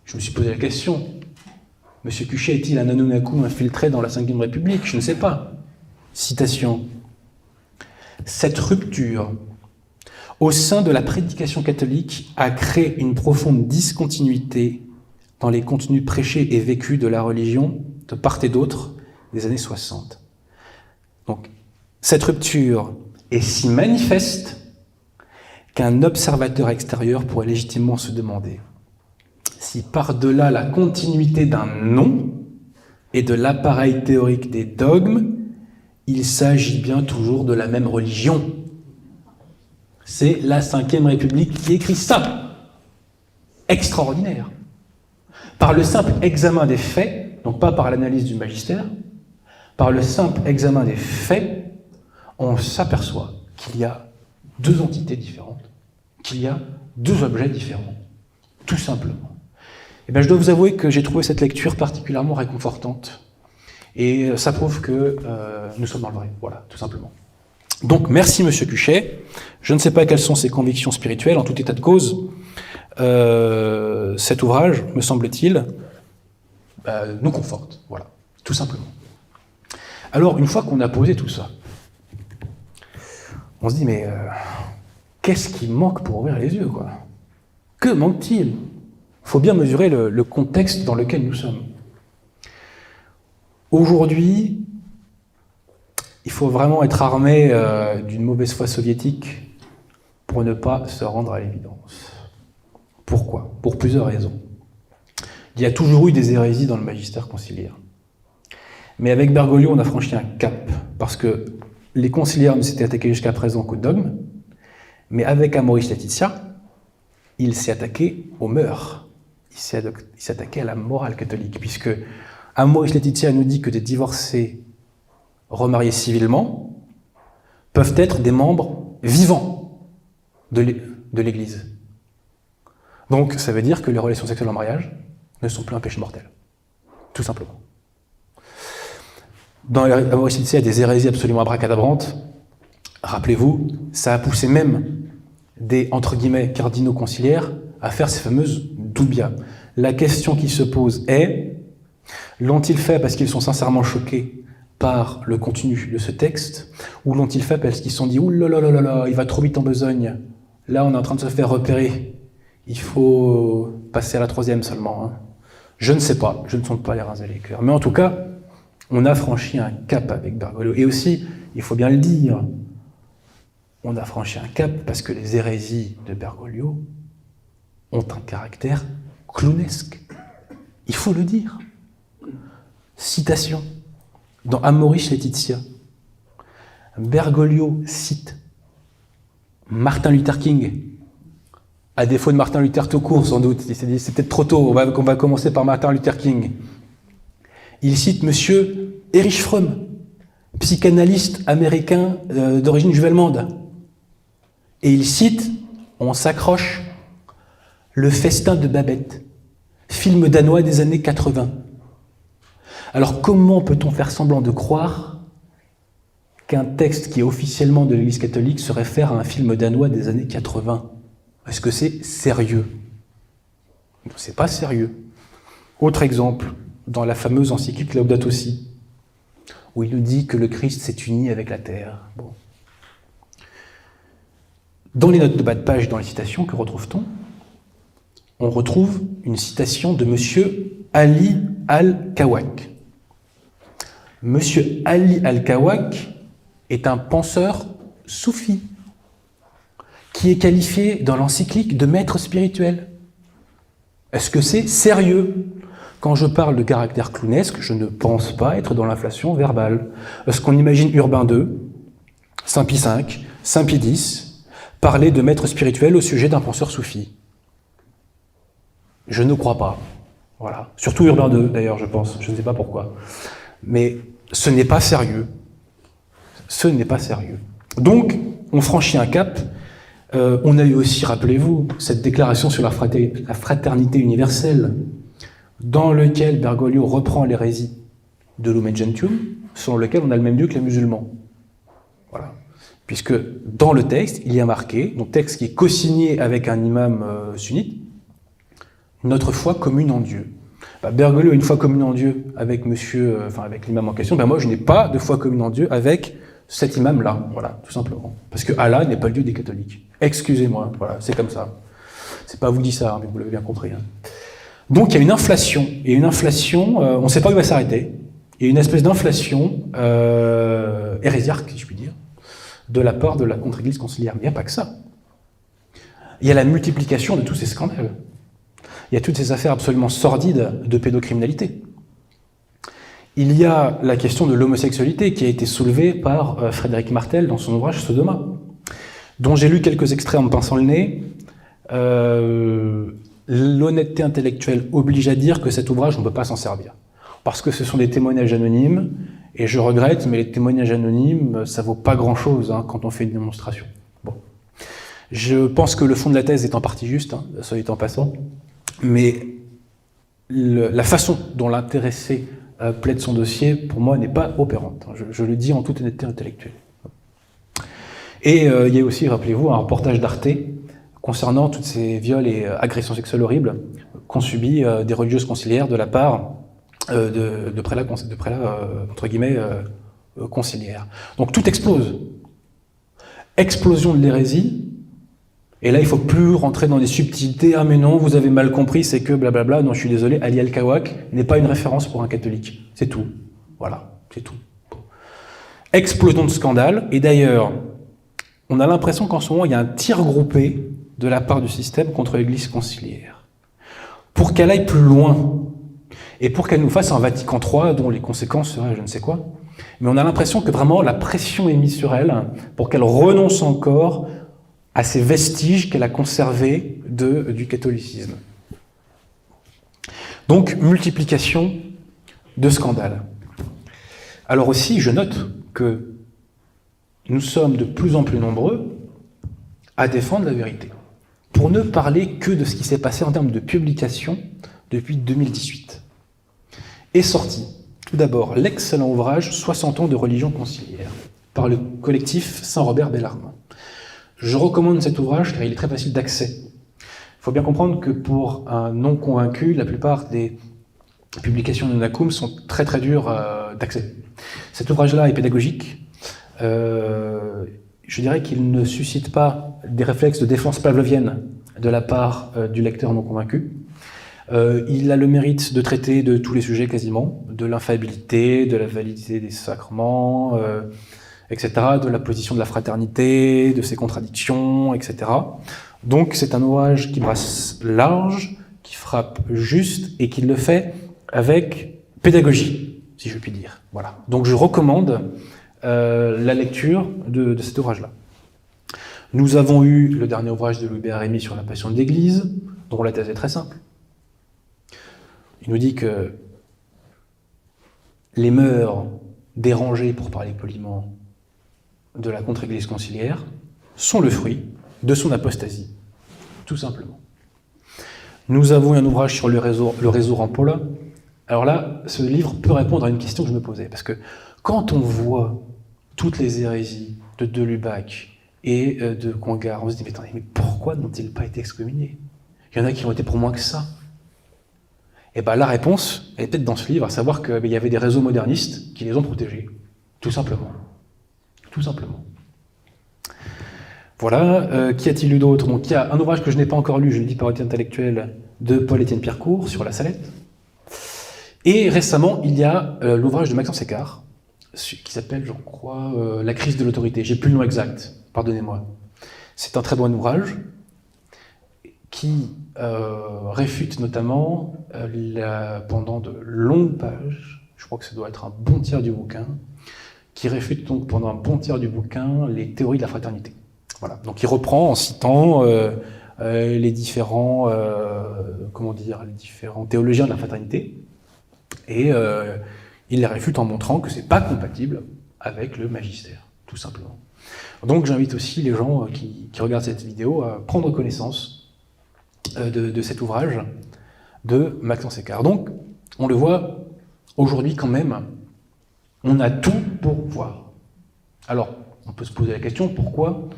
Je me suis posé la question. Monsieur Cuchet est-il un Anunnaki infiltré dans la Ve République? Je ne sais pas. Citation. Cette rupture au sein de la prédication catholique a créé une profonde discontinuité dans les contenus prêchés et vécus de la religion de part et d'autre des années 60. Donc, cette rupture est si manifeste qu'un observateur extérieur pourrait légitimement se demander si par-delà la continuité d'un nom et de l'appareil théorique des dogmes, il s'agit bien toujours de la même religion. C'est la Ve République qui écrit ça. Extraordinaire. Par le simple examen des faits, donc pas par l'analyse du magistère, par le simple examen des faits, on s'aperçoit qu'il y a deux entités différentes, qu'il y a deux objets différents, tout simplement. Et bien, je dois vous avouer que j'ai trouvé cette lecture particulièrement réconfortante. Et ça prouve que nous sommes dans le vrai, voilà, tout simplement. Donc, merci Monsieur Cuchet. Je ne sais pas quelles sont ses convictions spirituelles, en tout état de cause. Cet ouvrage, me semble-t-il, nous conforte, voilà, tout simplement. Alors, une fois qu'on a posé tout ça, on se dit, mais qu'est-ce qui manque pour ouvrir les yeux, quoi? Que manque-t-il? Il faut bien mesurer le contexte dans lequel nous sommes. Aujourd'hui, il faut vraiment être armé d'une mauvaise foi soviétique pour ne pas se rendre à l'évidence. Pourquoi? Pour plusieurs raisons. Il y a toujours eu des hérésies dans le magistère conciliaire. Mais avec Bergoglio, on a franchi un cap, parce que les conciliaires ne s'étaient attaqués jusqu'à présent qu'au dogme, mais avec Amoris Laetitia, il s'est attaqué aux mœurs. Il s'est attaqué à la morale catholique, puisque Amoris Laetitia nous dit que des divorcés remariés civilement peuvent être des membres vivants de l'Église. Donc, ça veut dire que les relations sexuelles en mariage ne sont plus un péché mortel. Tout simplement. Dans Amoris Laetitia, il y a des hérésies absolument abracadabrantes. Rappelez-vous, ça a poussé même des, entre guillemets, cardinaux conciliaires à faire ces fameuses doubias. La question qui se pose est, l'ont-ils fait parce qu'ils sont sincèrement choqués par le contenu de ce texte, ou l'ont-ils fait parce qu'ils se sont dit « Ouh là là là là, il va trop vite en besogne, là on est en train de se faire repérer, il faut passer à la troisième seulement. Hein. » Je ne sais pas, je ne sonde pas les reins et les cœurs. Mais en tout cas, on a franchi un cap avec Bergoglio. Et aussi, il faut bien le dire, on a franchi un cap parce que les hérésies de Bergoglio ont un caractère clownesque. Il faut le dire. Citation. Dans Amoris Laetitia, Bergoglio cite Martin Luther King, à défaut de Martin Luther tout court sans doute, il s'est dit c'est peut-être trop tôt, on va commencer par Martin Luther King. Il cite monsieur Erich Fromm, psychanalyste américain d'origine juive-allemande. Et il cite, on s'accroche, Le Festin de Babette, film danois des années 80. Alors comment peut-on faire semblant de croire qu'un texte qui est officiellement de l'Église catholique se réfère à un film danois des années 80? Est-ce que c'est sérieux? Non, c'est pas sérieux. Autre exemple, dans la fameuse encyclique Laudato Si, où il nous dit que le Christ s'est uni avec la terre. Bon. Dans les notes de bas de page, dans les citations, que retrouve-t-on? On retrouve une citation de M. Ali al-Kawak. M. Ali al-Kawak est un penseur soufi qui est qualifié dans l'encyclique de maître spirituel. Est-ce que c'est sérieux? Quand je parle de caractère clownesque, je ne pense pas être dans l'inflation verbale. Est-ce qu'on imagine Urbain II, Saint Pie V, Saint Pie X, parler de maître spirituel au sujet d'un penseur soufi? Je ne crois pas. Voilà. Surtout Urbain II, d'ailleurs, je pense. Je ne sais pas pourquoi. Mais ce n'est pas sérieux. Ce n'est pas sérieux. Donc, on franchit un cap. On a eu aussi, rappelez-vous, cette déclaration sur la fraternité universelle, dans lequel Bergoglio reprend l'hérésie de Lumen Gentium, selon lequel on a le même Dieu que les musulmans. Voilà. Puisque dans le texte, il y a marqué, donc texte qui est co-signé avec un imam sunnite, notre foi commune en Dieu. Bergoglio a une foi commune en Dieu avec avec l'imam en question. Moi, je n'ai pas de foi commune en Dieu avec cet imam-là. Voilà, tout simplement. Parce que Allah n'est pas le Dieu des catholiques. Excusez-moi, voilà, c'est comme ça. C'est pas à vous qui dit ça, mais vous l'avez bien compris. Donc il y a une inflation, on ne sait pas où il va s'arrêter. Il y a une espèce d'inflation hérésiarque, si je puis dire, de la part de la contre-église conciliaire. Mais il n'y a pas que ça. Il y a la multiplication de tous ces scandales. Il y a toutes ces affaires absolument sordides de pédocriminalité. Il y a la question de l'homosexualité qui a été soulevée par Frédéric Martel dans son ouvrage Sodoma, dont j'ai lu quelques extraits en me pinçant le nez. L'honnêteté intellectuelle oblige à dire que cet ouvrage, on ne peut pas s'en servir. Parce que ce sont des témoignages anonymes, et je regrette, mais les témoignages anonymes, ça vaut pas grand-chose quand on fait une démonstration. Bon. Je pense que le fond de la thèse est en partie juste, soit dit en passant, mais la façon dont l'intéressé plaide son dossier, pour moi, n'est pas opérante. Je le dis en toute honnêteté intellectuelle. Et il y a aussi, rappelez-vous, un reportage d'Arte concernant toutes ces viols et agressions sexuelles horribles qu'ont subi des religieuses conciliaires de la part de prélats entre guillemets, conciliaires. Donc tout explose. Explosion de l'hérésie, et là il ne faut plus rentrer dans des subtilités. Ah mais non, vous avez mal compris, c'est que blablabla. Non, je suis désolé, Ali al-Kawak n'est pas une référence pour un catholique. C'est tout. Voilà, c'est tout. Explosion de scandale, et d'ailleurs, on a l'impression qu'en ce moment, il y a un tir groupé de la part du système contre l'Église conciliaire, pour qu'elle aille plus loin, et pour qu'elle nous fasse un Vatican III dont les conséquences seraient je ne sais quoi. Mais on a l'impression que vraiment la pression est mise sur elle pour qu'elle renonce encore à ces vestiges qu'elle a conservés du catholicisme. Donc, multiplication de scandales. Alors aussi, je note que nous sommes de plus en plus nombreux à défendre la vérité, pour ne parler que de ce qui s'est passé en termes de publication depuis 2018. Est sorti, tout d'abord, l'excellent ouvrage « 60 ans de religion conciliaire » par le collectif Saint-Robert Bellarmine. Je recommande cet ouvrage car il est très facile d'accès. Il faut bien comprendre que pour un non-convaincu, la plupart des publications de Nacum sont très très dures d'accès. Cet ouvrage-là est pédagogique. Je dirais qu'il ne suscite pas des réflexes de défense pavlovienne de la part du lecteur non convaincu. Il a le mérite de traiter de tous les sujets quasiment, de l'infaillibilité, de la validité des sacrements, etc., de la position de la fraternité, de ses contradictions, etc. Donc c'est un ouvrage qui brasse large, qui frappe juste et qui le fait avec pédagogie, si je puis dire. Voilà. Donc je recommande la lecture de cet ouvrage-là. Nous avons eu le dernier ouvrage de Louis Bérémy sur la passion de l'Église, dont la thèse est très simple. Il nous dit que les mœurs dérangées, pour parler poliment, de la contre-église conciliaire sont le fruit de son apostasie, tout simplement. Nous avons un ouvrage sur le réseau Rampolla. Alors là, ce livre peut répondre à une question que je me posais, parce que quand on voit toutes les hérésies de Lubac et de Congar, on se dit mais pourquoi n'ont-ils pas été excommuniés? Il y en a qui ont été pour moins que ça. Et bien la réponse, elle est peut-être dans ce livre, à savoir qu'il y avait des réseaux modernistes qui les ont protégés, tout simplement. Tout simplement. Voilà, qu'y a-t-il lu d'autre? Donc il y a un ouvrage que je n'ai pas encore lu, je le dis par autorité intellectuelle, de Paul-Étienne Pierrecourt sur la Salette. Et récemment, il y a l'ouvrage de Maxence Écart, qui s'appelle, je crois, La crise de l'autorité. J'ai plus le nom exact, pardonnez-moi. C'est un très bon ouvrage qui réfute notamment, pendant de longues pages, je crois que ça doit être un bon tiers du bouquin, qui réfute donc pendant un bon tiers du bouquin les théories de la fraternité. Voilà. Donc il reprend en citant les différents, les différents théologiens de la fraternité, et il les réfute en montrant que c'est pas compatible avec le magistère, tout simplement. Donc j'invite aussi les gens qui regardent cette vidéo à prendre connaissance de cet ouvrage de Maxence Écart. Donc, on le voit aujourd'hui quand même, on a tout pour voir. Alors, on peut se poser la question, pourquoi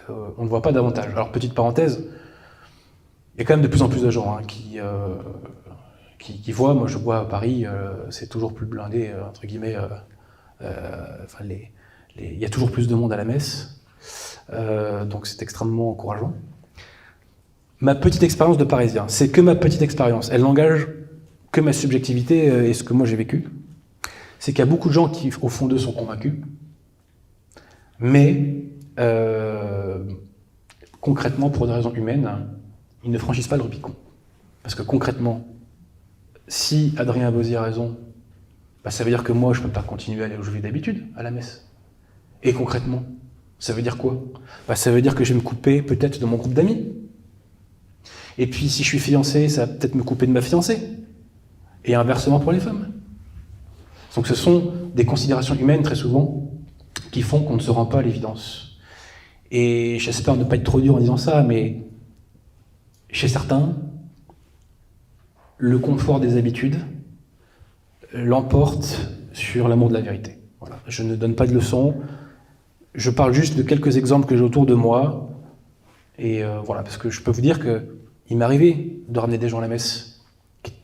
on ne voit pas davantage? Alors, petite parenthèse, il y a quand même de plus en plus de gens qui voient. Moi, je vois à Paris, c'est toujours plus blindé, entre guillemets, il y a toujours plus de monde à la messe, donc c'est extrêmement encourageant. Ma petite expérience de Parisien, c'est que ma petite expérience, elle n'engage que ma subjectivité et ce que moi j'ai vécu. C'est qu'il y a beaucoup de gens qui, au fond d'eux, sont convaincus, mais concrètement, pour des raisons humaines, ils ne franchissent pas le Rubicon. Parce que concrètement, si Adrien Bauzy a raison, ça veut dire que moi, je ne peux pas continuer à aller où je vais d'habitude, à la messe. Et concrètement, ça veut dire quoi? Ça veut dire que je vais me couper peut-être de mon groupe d'amis. Et puis, si je suis fiancé, ça va peut-être me couper de ma fiancée. Et inversement pour les femmes. Donc ce sont des considérations humaines, très souvent, qui font qu'on ne se rend pas à l'évidence. Et j'espère ne pas être trop dur en disant ça, mais chez certains, le confort des habitudes l'emporte sur l'amour de la vérité. Voilà. Je ne donne pas de leçons, je parle juste de quelques exemples que j'ai autour de moi, et voilà, parce que je peux vous dire qu'il m'est arrivé de ramener des gens à la messe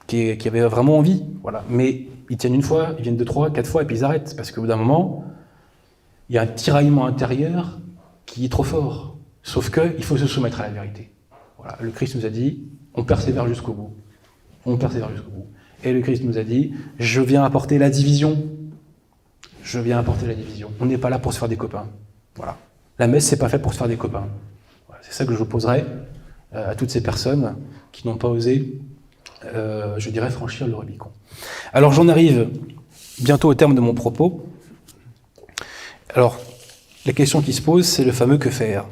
qui avaient vraiment envie, voilà. Mais ils tiennent une fois, ils viennent 2, 3, 4 fois, et puis ils arrêtent, parce qu'au bout d'un moment, il y a un tiraillement intérieur qui est trop fort. Sauf qu'il faut se soumettre à la vérité. Voilà. Le Christ nous a dit, on persévère jusqu'au bout. On persévère jusqu'au bout. Et le Christ nous a dit, je viens apporter la division. Je viens apporter la division. On n'est pas là pour se faire des copains. Voilà. La messe, c'est pas fait pour se faire des copains. Voilà. C'est ça que je proposerais à toutes ces personnes qui n'ont pas osé, je dirais, franchir le Rubicon. Alors j'en arrive bientôt au terme de mon propos. Alors, la question qui se pose, c'est le fameux que faire.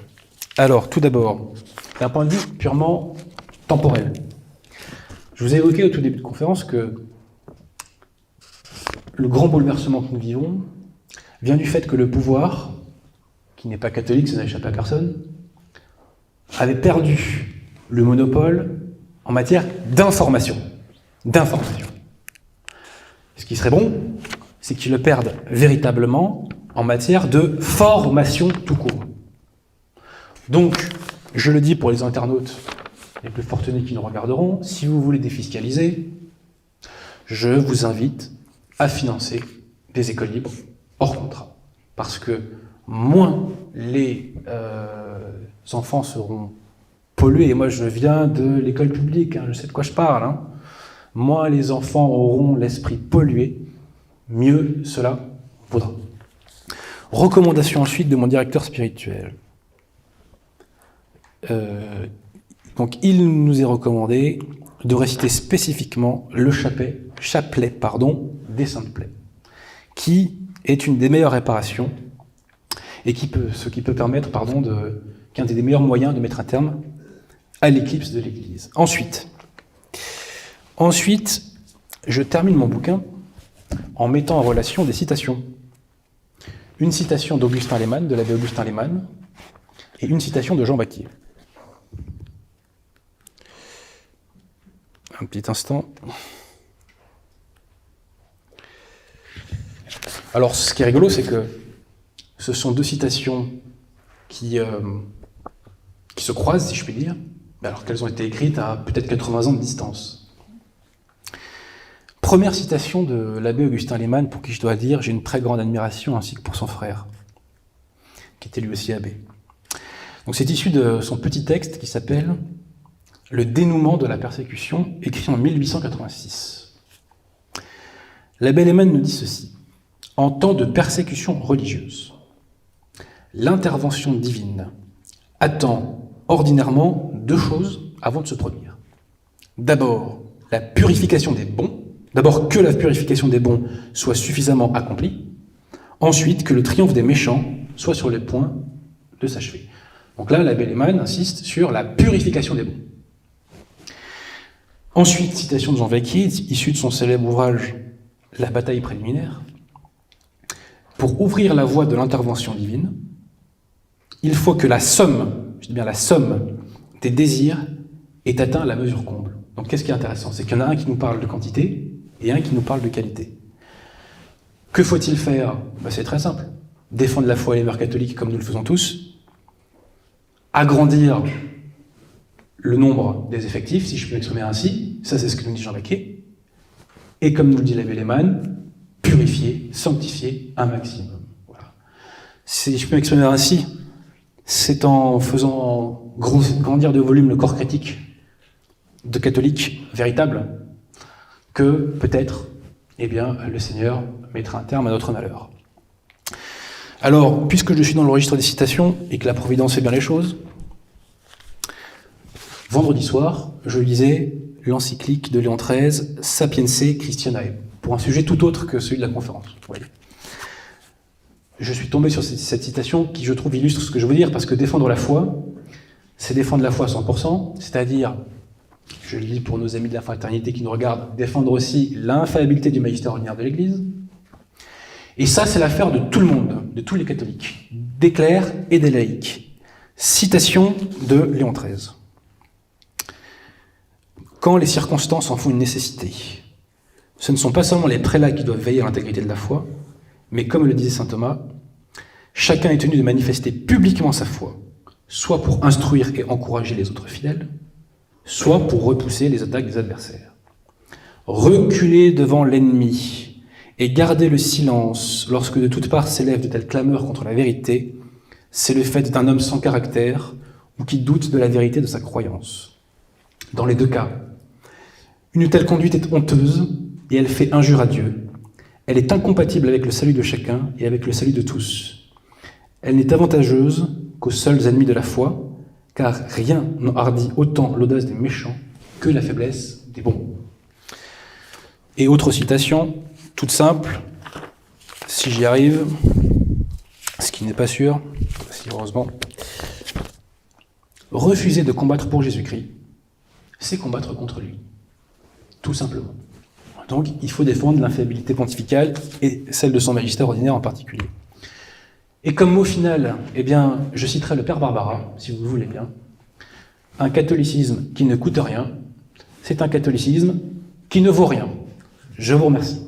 Alors, tout d'abord, d'un point de vue purement temporel. Je vous ai évoqué au tout début de conférence que le grand bouleversement que nous vivons vient du fait que le pouvoir, qui n'est pas catholique, ça n'échappe à personne, avait perdu le monopole en matière d'information. D'information. Ce qui serait bon, c'est qu'ils le perdent véritablement en matière de formation tout court. Donc, je le dis pour les internautes les plus fortunés qui nous regarderont, si vous voulez défiscaliser, je vous invite à financer des écoles libres hors contrat. Parce que moins les enfants seront pollués, et moi je viens de l'école publique, je sais de quoi je parle, moins les enfants auront l'esprit pollué, mieux cela vaudra. Recommandation ensuite de mon directeur spirituel. Donc il nous est recommandé de réciter spécifiquement le chapelet des Saintes Plaies, qui est une des meilleures réparations et ce qui peut permettre, qu'un des meilleurs moyens de mettre un terme à l'éclipse de l'Église. Ensuite, je termine mon bouquin en mettant en relation des citations. Une citation d'Augustin Lehmann, de l'abbé Augustin Lehmann, et une citation de Jean Baptiste. Un petit instant. Alors, ce qui est rigolo, c'est que ce sont deux citations qui se croisent, si je puis dire, alors qu'elles ont été écrites à peut-être 80 ans de distance. Première citation de l'abbé Augustin Lehmann, pour qui je dois dire j'ai une très grande admiration, ainsi que pour son frère, qui était lui aussi abbé. Donc c'est issu de son petit texte qui s'appelle « Le dénouement de la persécution », écrit en 1886. L'abbé Lehmann nous dit ceci. « En temps de persécution religieuse, l'intervention divine attend ordinairement deux choses avant de se produire. D'abord, la purification des bons. D'abord, que la purification des bons soit suffisamment accomplie. Ensuite, que le triomphe des méchants soit sur le point de s'achever. » Donc là, l'abbé Lehmann insiste sur la purification des bons. Ensuite, citation de Jean Vacquier, issue de son célèbre ouvrage « La bataille préliminaire ». Pour ouvrir la voie de l'intervention divine, il faut que la somme, je dis bien la somme, des désirs ait atteint la mesure comble. Donc qu'est-ce qui est intéressant? C'est qu'il y en a un qui nous parle de quantité et un qui nous parle de qualité. Que faut-il faire? C'est très simple. Défendre la foi et les mœurs catholiques comme nous le faisons tous, agrandir le nombre des effectifs, si je peux m'exprimer ainsi, ça c'est ce que nous dit Jean Vacquier, et comme nous le dit l'abbé Lehmann, purifier, sanctifier un maximum. Voilà. Si je peux m'exprimer ainsi, c'est en faisant grandir de volume le corps critique de catholiques véritables que peut-être le Seigneur mettra un terme à notre malheur. Alors, puisque je suis dans le registre des citations et que la Providence fait bien les choses, vendredi soir, je lisais l'encyclique de Léon XIII, Sapiense Christianae, pour un sujet tout autre que celui de la conférence. Vous voyez. Je suis tombé sur cette citation qui, je trouve, illustre ce que je veux dire, parce que défendre la foi, c'est défendre la foi à 100%, c'est-à-dire, je le lis pour nos amis de la fraternité qui nous regardent, défendre aussi l'infaillibilité du magistère ordinaire de l'Église. Et ça, c'est l'affaire de tout le monde, de tous les catholiques, des clercs et des laïcs. Citation de Léon XIII. Quand les circonstances en font une nécessité, ce ne sont pas seulement les prélats qui doivent veiller à l'intégrité de la foi, mais comme le disait saint Thomas, chacun est tenu de manifester publiquement sa foi, soit pour instruire et encourager les autres fidèles, soit pour repousser les attaques des adversaires. Reculer devant l'ennemi et garder le silence lorsque de toutes parts s'élèvent de telles clameurs contre la vérité, c'est le fait d'un homme sans caractère ou qui doute de la vérité de sa croyance. Dans les deux cas, une telle conduite est honteuse et elle fait injure à Dieu. Elle est incompatible avec le salut de chacun et avec le salut de tous. Elle n'est avantageuse qu'aux seuls ennemis de la foi, car rien n'enhardit autant l'audace des méchants que la faiblesse des bons. Et autre citation, toute simple, si j'y arrive, ce qui n'est pas sûr, si heureusement, refuser de combattre pour Jésus-Christ, c'est combattre contre lui, tout simplement. Donc il faut défendre l'infaillibilité pontificale et celle de son magistère ordinaire en particulier. Et comme mot final, je citerai le Père Barbara, si vous le voulez bien. Un catholicisme qui ne coûte rien, c'est un catholicisme qui ne vaut rien. Je vous remercie.